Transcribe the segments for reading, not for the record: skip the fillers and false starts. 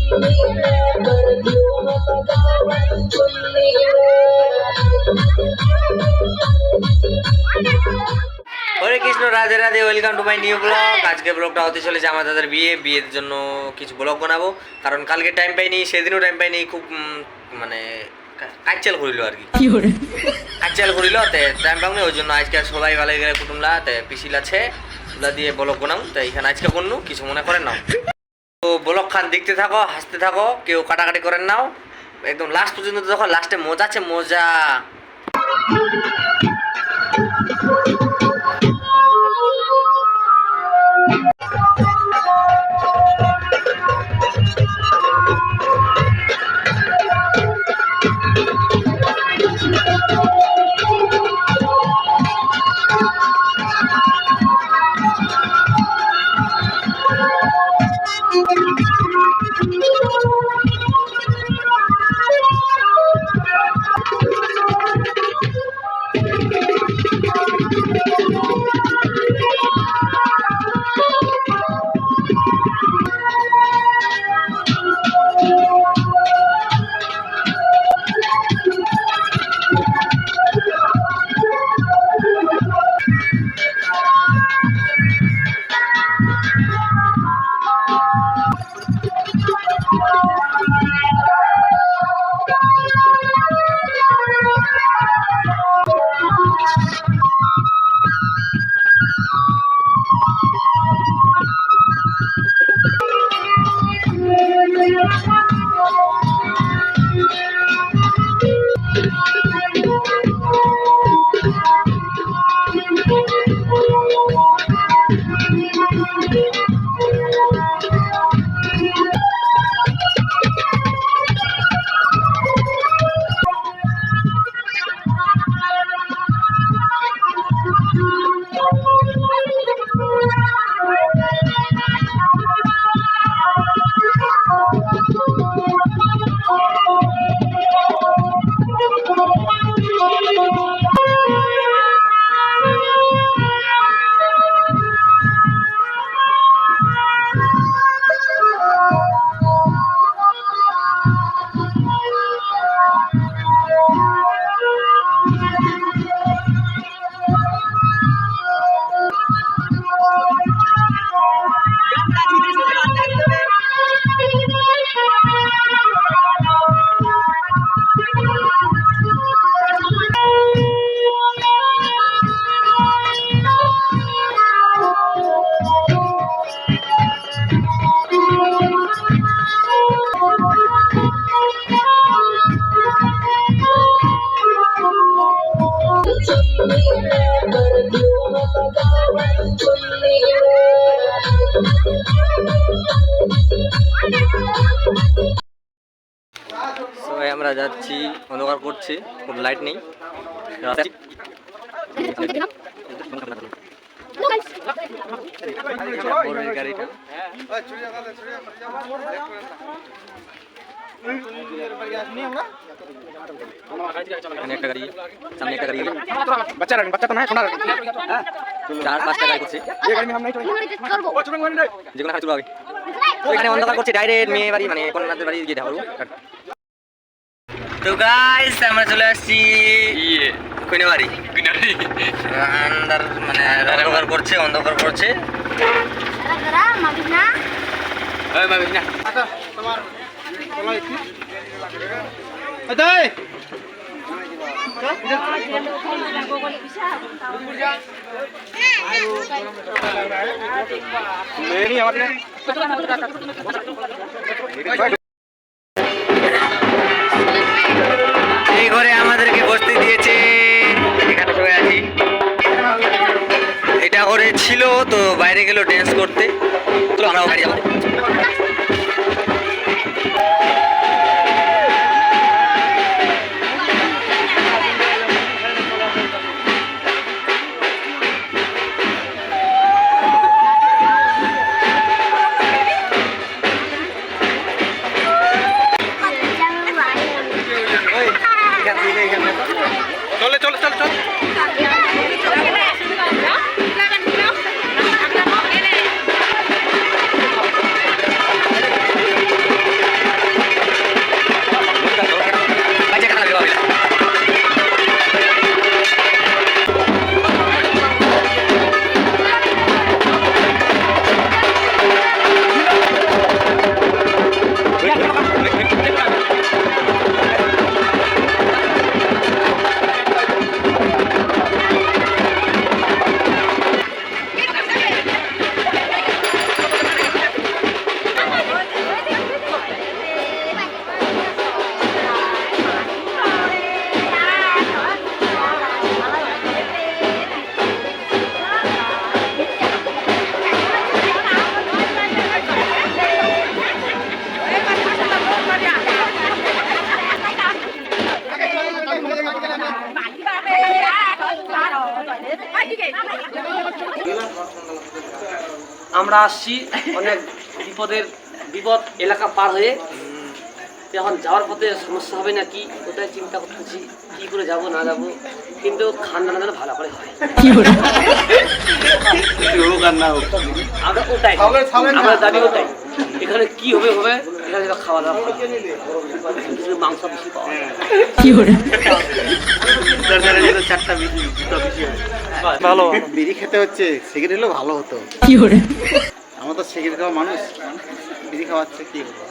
Hare Krishna, Radhe Radhe, welcome to my new blog. আজকে ব্লগটা হতে চলেছে আমার দাদার বিয়ের জন্য কিছু ব্লগ বানাবো, কারণ কালকে টাইম পাইনি, সেদিনও টাইম পাইনি, খুব মানে কাজচাল করিল আর কি, কাজচাল করিল টাইম পাবনি, ওই জন্য আজকে সবাই ভালো গেলে কুটুমলা পিসিল আছে ওগুলা দিয়ে ব্লগ বানাও, তো এখানে আজকে করনু, কিছু মনে করেন নাও। তো ব্লগ খান দেখতে থাকো, হাসতে থাকো, কেউ কাটাকাটি করেন নাও, একদম লাস্ট পর্যন্ত দেখো, লাস্টে মজা আছে মজা। সবাই আমরা যাচ্ছি, অন্ধকার করছে, কোনো লাইট নেই, গাড়িটা একটা গাড়ি, সামনে একটা গাড়ি, বাচ্চা তো না, 4-5টা গাড়ি করছে, যেগুলো খারাপ চলবে এখানে অন্ধকার করছে, ডাইরেক্ট মেয়ে বাড়ি মানে কন্যাদের বাড়ি গিয়ে দেখা। তো গাইস আমরা চলে আসছি কইনা বাড়ি, মানে অন্ধকার করছে এই ঘরে আমাদেরকে বসতে দিয়েছে, এখানে সবাই আছি। এটা ঘরে ছিল তো বাইরে গেল ড্যান্স করতে, তো আমরাও বাড়ি যাবো। আমরা আসছি অনেক বিপদ এলাকা পার হয়ে, এখন যাওয়ার পথে সমস্যা হবে না কি ওটাই চিন্তা করতেছি, কি করে যাব না যাব, কিন্তু খান্না যেন ভালো করে হয়। আমরা ওটাই আমরা দাবি ওটাই, এখানে কি হবে হবে, এখানে খাওয়া দাওয়া মাংস বেশি পাওয়া যায়। ভালো বিড়ি খেতে হচ্ছে, সিগারেট হলেও ভালো হতো। আমরা তো সিগারেট খাওয়া মানুষ, বিড়ি খাওয়াচ্ছে কি হলো।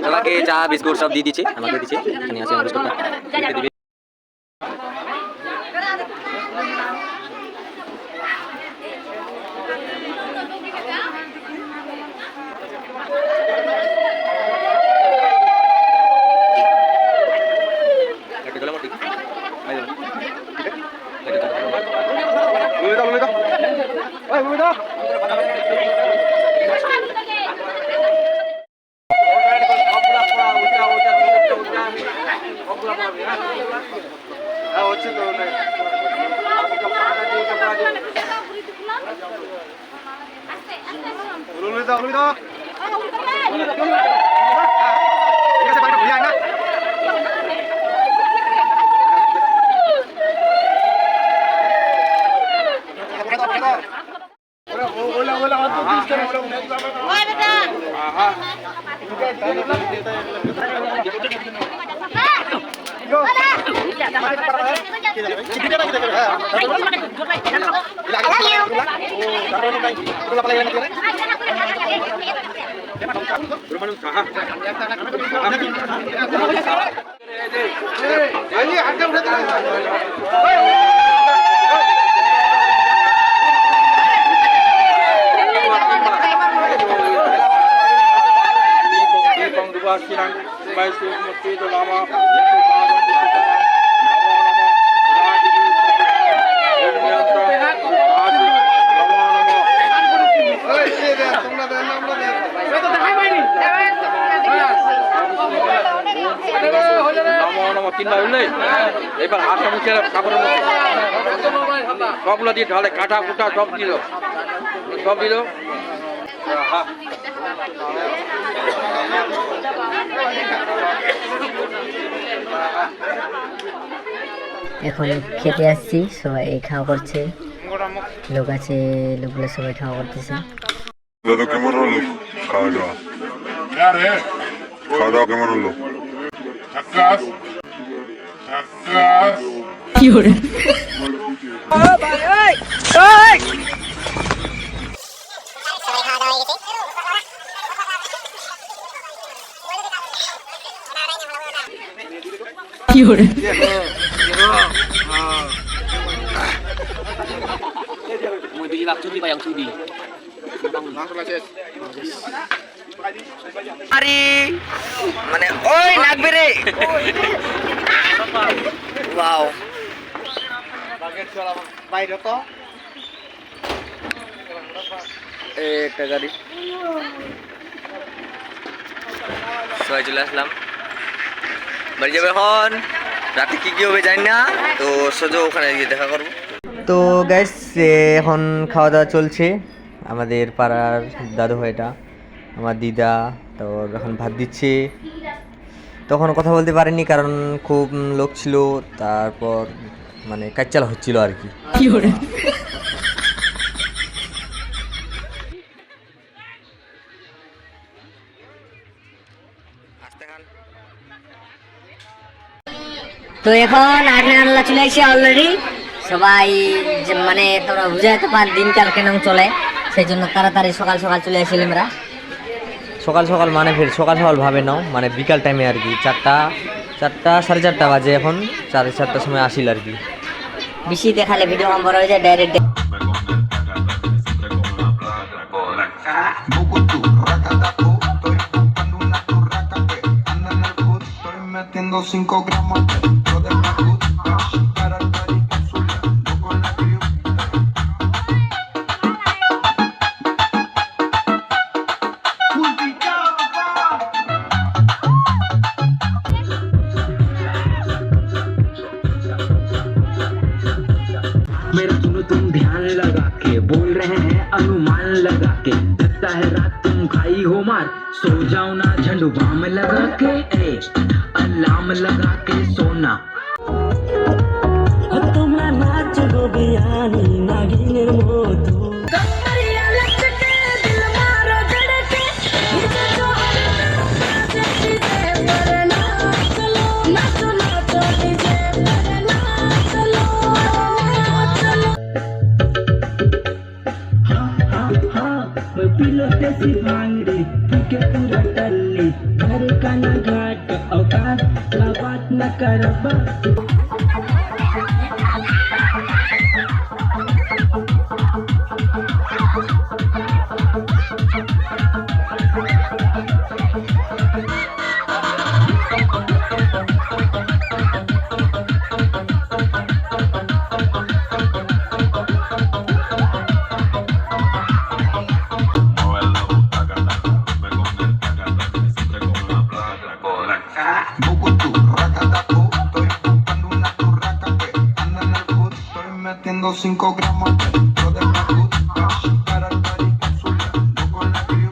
সবাইকে চা বিস্কুট সব দিয়ে দিচ্ছে, আমাকে দিচ্ছে, এখানে আছে বিস্কুটটা দিবে। এবার হাত মুছে কাপড়ের মধ্যে সবগুলো দিয়ে ঢালে, কাটা কুটা সব দিল, সব দিল। এখন খেতে আসছি, সবাই খাওয়া করছে, লোক আছে, লোকগুলো সবাই খাওয়া করতেছে। দাদা কেমন হলো খাওয়া দাওয়া? খাওয়া দাওয়া কেমন হলো? কি করে কি করে আরে মানে ওই লাগবে রে, ওয়াও বাইরে তো একটা গাড়ি। সবাই চলে আসলাম, বাড়ি যাবে এখন, রাতে কি কি হবে জানি না, তো সোজা ওখানে গিয়ে দেখা করবো। তো গ্যাস এখন খাওয়া দাওয়া চলছে, আমাদের পাড়ার দাদু ভাইটা আমার দিদা তো এখন ভাত দিচ্ছে। তখন কথা বলতে পারিনি কারণ খুব লোক ছিল, তারপর মানে কাচ্চালা হচ্ছিল আর কি। তো এখন আটনা চলে আসছে অলরেডি, সবাই মানে তোমরা বুঝাইতে পার দিনকাল কেন চলে, সেই জন্য তাড়াতাড়ি সকাল সকাল চলে আসছিল। আমরা সকাল সকাল মানে ফের সকাল সকাল ভাবে নাও, মানে বিকাল টাইমে আর কি, 4টা 4:30 বাজে, এখন 4:30টার সময় আসিল আর কি। বেশি দেখালে ভিডিও বড় হয়ে যায়, direct metiendo 5 gramos dentro de la puta para el party con su con la crew. मार सो जाओ ना झंडू बाम लगा के अलार्म लगा के सोना তোমরা নাচ গো বিয়ানি নাগিনের মতো पिलोटे सी भांगड़ी के पूरा टल्ली घर का ना घाट औकात का बात न करबा Bukutu, racataco, estoy buscando una turraca que anda en el hood. Estoy metiendo 5 gramos dentro de la hood. Para el party capsulando con la crew.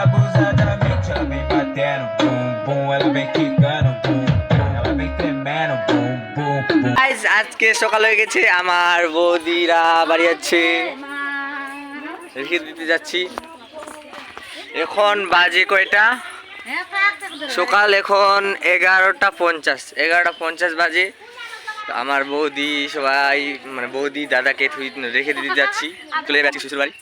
Abusadamente ela vem batendo, bum bum, ela vem quicando, bum bum, ela vem tremendo, bum bum bum. Guys, আজকে সকাল হয়ে গেছে, আমার বৌদিরা বাড়ি যাচ্ছে, রেখে দিতে যাচ্ছি। এখন বাজে কয়টা? সকাল এখন 11:50 বাজে। আমার বৌদি সবাই মানে বৌদি দাদাকে রেখে দিতে যাচ্ছি, চলে যাচ্ছি শ্বশুর বাড়ি।